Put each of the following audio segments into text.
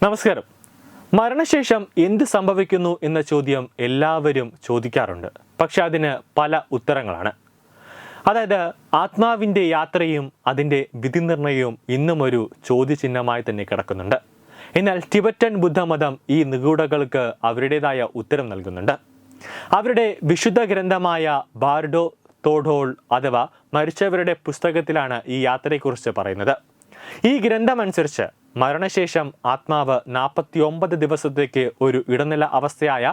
നമസ്കാരം. മരണശേഷം എന്ത് സംഭവിക്കുന്നു എന്ന ചോദ്യം എല്ലാവരും ചോദിക്കാറുണ്ട്. പക്ഷെ അതിന് പല ഉത്തരങ്ങളാണ്. അതായത് ആത്മാവിൻ്റെ യാത്രയും അതിൻ്റെ വിധിനിർണയവും ഇന്നും ഒരു ചോദ്യചിഹ്നമായി തന്നെ കിടക്കുന്നുണ്ട്. എന്നാൽ ടിബറ്റൻ ബുദ്ധമതം ഈ നിഗൂഢതകൾക്ക് അവരുടേതായ ഉത്തരം നൽകുന്നുണ്ട്. അവരുടെ വിശുദ്ധ ഗ്രന്ഥമായ ബാർഡോ തോഡോൾ അഥവാ മരിച്ചവരുടെ പുസ്തകത്തിലാണ് ഈ യാത്രയെക്കുറിച്ച് പറയുന്നത്. ഈ ഗ്രന്ഥമനുസരിച്ച് മരണശേഷം ആത്മാവ് 49 ദിവസത്തേക്ക് ഒരു ഇടനില അവസ്ഥയായ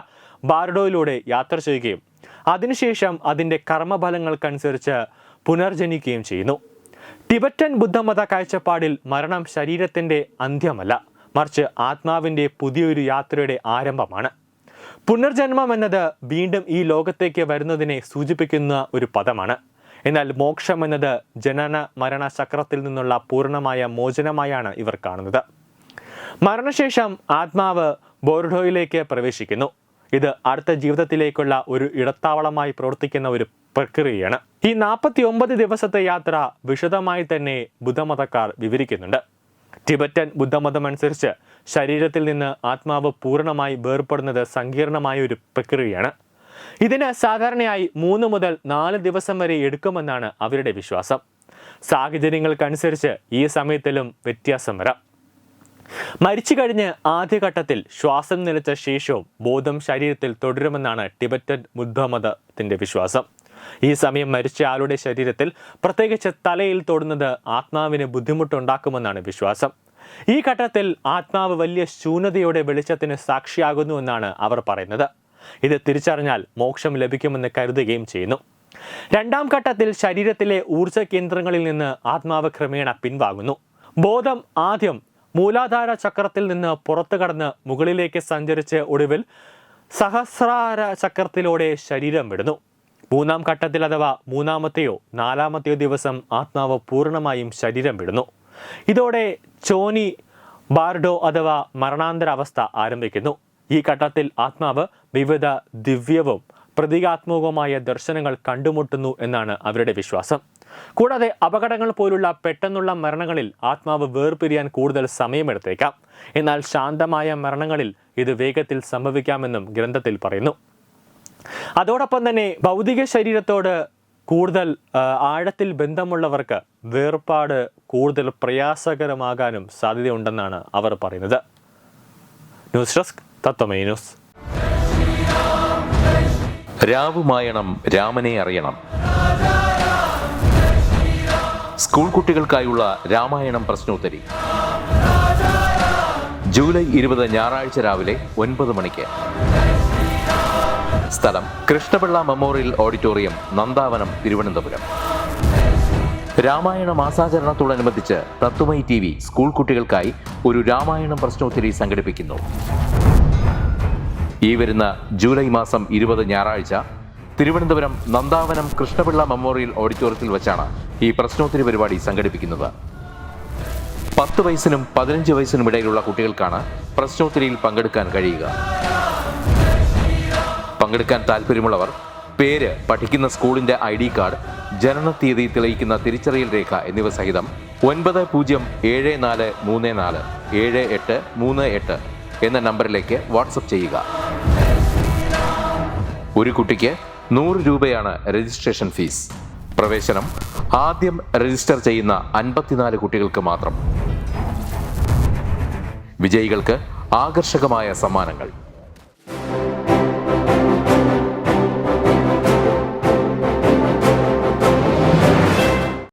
ബാർഡോയിലൂടെ യാത്ര ചെയ്യുകയും അതിനുശേഷം അതിൻ്റെ കർമ്മഫലങ്ങൾക്കനുസരിച്ച് പുനർജനിക്കുകയും ചെയ്യുന്നു. ടിബറ്റൻ ബുദ്ധമത കാഴ്ചപ്പാടിൽ മരണം ശരീരത്തിൻ്റെ അന്ത്യമല്ല, മറിച്ച് ആത്മാവിൻ്റെ പുതിയൊരു യാത്രയുടെ ആരംഭമാണ്. പുനർജന്മം എന്നത് വീണ്ടും ഈ ലോകത്തേക്ക് വരുന്നതിനെ സൂചിപ്പിക്കുന്ന ഒരു പദമാണ്. എന്നാൽ മോക്ഷം എന്നത് ജനന മരണ ചക്രത്തിൽ നിന്നുള്ള പൂർണ്ണമായ മോചനമായാണ് ഇവർ കാണുന്നത്. മരണശേഷം ആത്മാവ് ബോർഡോയിലേക്ക് പ്രവേശിക്കുന്നു. ഇത് അടുത്ത ജീവിതത്തിലേക്കുള്ള ഒരു ഇടത്താവളമായി പ്രവർത്തിക്കുന്ന ഒരു പ്രക്രിയയാണ്. ഈ 49 ദിവസത്തെ യാത്ര വിശദമായി തന്നെ ബുദ്ധമതക്കാർ വിവരിക്കുന്നുണ്ട്. ടിബറ്റൻ ബുദ്ധമതം അനുസരിച്ച് ശരീരത്തിൽ നിന്ന് ആത്മാവ് പൂർണ്ണമായി വേർപെടുന്നത് സങ്കീർണമായ ഒരു പ്രക്രിയയാണ്. ഇതിന് സാധാരണയായി 3 മുതൽ 4 ദിവസം വരെ എടുക്കുമെന്നാണ് അവരുടെ വിശ്വാസം. സാഹചര്യങ്ങൾക്കനുസരിച്ച് ഈ സമയത്തിലും വ്യത്യാസം വരാം. മരിച്ചു കഴിഞ്ഞ് ആദ്യഘട്ടത്തിൽ ശ്വാസം നിലച്ച ശേഷവും ബോധം ശരീരത്തിൽ തുടരുമെന്നാണ് ടിബറ്റൻ ബുദ്ധമതത്തിന്റെ വിശ്വാസം. ഈ സമയം മരിച്ച ആളുടെ ശരീരത്തിൽ, പ്രത്യേകിച്ച് തലയിൽ തൊടുന്നത് ആത്മാവിന് ബുദ്ധിമുട്ടുണ്ടാക്കുമെന്നാണ് വിശ്വാസം. ഈ ഘട്ടത്തിൽ ആത്മാവ് വലിയ ശൂന്യതയുടെ വെളിച്ചത്തിന് സാക്ഷിയാകുന്നുവെന്നാണ് അവർ പറയുന്നത്. ഇത് തിരിച്ചറിഞ്ഞാൽ മോക്ഷം ലഭിക്കുമെന്ന് കരുതുകയും ചെയ്യുന്നു. രണ്ടാം ഘട്ടത്തിൽ ശരീരത്തിലെ ഊർജ കേന്ദ്രങ്ങളിൽ നിന്ന് ആത്മാവ് ക്രമേണ പിൻവാങ്ങുന്നു. ബോധം ആദ്യം മൂലാധാര ചക്രത്തിൽ നിന്ന് പുറത്തു കടന്ന് മുകളിലേക്ക് സഞ്ചരിച്ച് ഒടുവിൽ സഹസ്രാര ചക്രത്തിലൂടെ ശരീരം വിടുന്നു. മൂന്നാം ഘട്ടത്തിൽ അഥവാ മൂന്നാമത്തെയോ നാലാമത്തെയോ ദിവസം ആത്മാവ് പൂർണ്ണമായും ശരീരം വിടുന്നു. ഇതോടെ ചോനി ബാർഡോ അഥവാ മരണാന്തര അവസ്ഥ ആരംഭിക്കുന്നു. ഈ ഘട്ടത്തിൽ ആത്മാവ് വിവിധ ദിവ്യവും പ്രതീകാത്മകവുമായ ദർശനങ്ങൾ കണ്ടുമുട്ടുന്നു എന്നാണ് അവരുടെ വിശ്വാസം. കൂടാതെ അപകടങ്ങൾ പോലുള്ള പെട്ടെന്നുള്ള മരണങ്ങളിൽ ആത്മാവ് വേർപിരിയാൻ കൂടുതൽ സമയമെടുത്തേക്കാം. എന്നാൽ ശാന്തമായ മരണങ്ങളിൽ ഇത് വേഗത്തിൽ സംഭവിക്കാമെന്നും ഗ്രന്ഥത്തിൽ പറയുന്നു. അതോടൊപ്പം തന്നെ ഭൗതിക ശരീരത്തോട് കൂടുതൽ ആഴത്തിൽ ബന്ധമുള്ളവർക്ക് വേർപാട് കൂടുതൽ പ്രയാസകരമാകാനും സാധ്യതയുണ്ടെന്നാണ് അവർ പറയുന്നത്. ന്യൂസ് ഡെസ്ക് തത്വമൈ ന്യൂസ്. രാവുമായണം രാമനെ അറിയണം. സ്കൂൾ കുട്ടികൾക്കായുള്ള രാമായണം പ്രശ്നോത്തരി ജൂലൈ 20 ഞായറാഴ്ച രാവിലെ 9 മണിക്ക്. സ്ഥലം കൃഷ്ണപിള്ള മെമ്മോറിയൽ ഓഡിറ്റോറിയം, നന്ദാവനം, തിരുവനന്തപുരം. രാമായണ മാസാചരണത്തോടനുബന്ധിച്ച് തത്വമൈ TV സ്കൂൾ കുട്ടികൾക്കായി ഒരു രാമായണം പ്രശ്നോത്തരി സംഘടിപ്പിക്കുന്നു. ഈ വരുന്ന ജൂലൈ മാസം 20 ഞായറാഴ്ച തിരുവനന്തപുരം നന്ദാവനം കൃഷ്ണപിള്ള മെമ്മോറിയൽ ഓഡിറ്റോറിയത്തിൽ വെച്ചാണ് ഈ പ്രശ്നോത്തരി പരിപാടി സംഘടിപ്പിക്കുന്നത്. 10 വയസ്സിനും 15 വയസ്സിനും ഇടയിലുള്ള കുട്ടികൾക്കാണ് പ്രശ്നോത്തരിയിൽ പങ്കെടുക്കാൻ കഴിയുക. പങ്കെടുക്കാൻ താല്പര്യമുള്ളവർ പേര്, പഠിക്കുന്ന സ്കൂളിന്റെ ID കാർഡ്, ജനനത്തീയതി തെളിയിക്കുന്ന തിരിച്ചറിയൽ രേഖ എന്നിവ സഹിതം 9034347838 എന്ന നമ്പറിലേക്ക് വാട്സപ്പ് ചെയ്യുക. ഒരു കുട്ടിക്ക് 100 രൂപയാണ് രജിസ്ട്രേഷൻ ഫീസ്. പ്രവേശനം ആദ്യം രജിസ്റ്റർ ചെയ്യുന്ന 54 കുട്ടികൾക്ക് മാത്രം. വിജയികൾക്ക് ആകർഷകമായ സമ്മാനങ്ങൾ.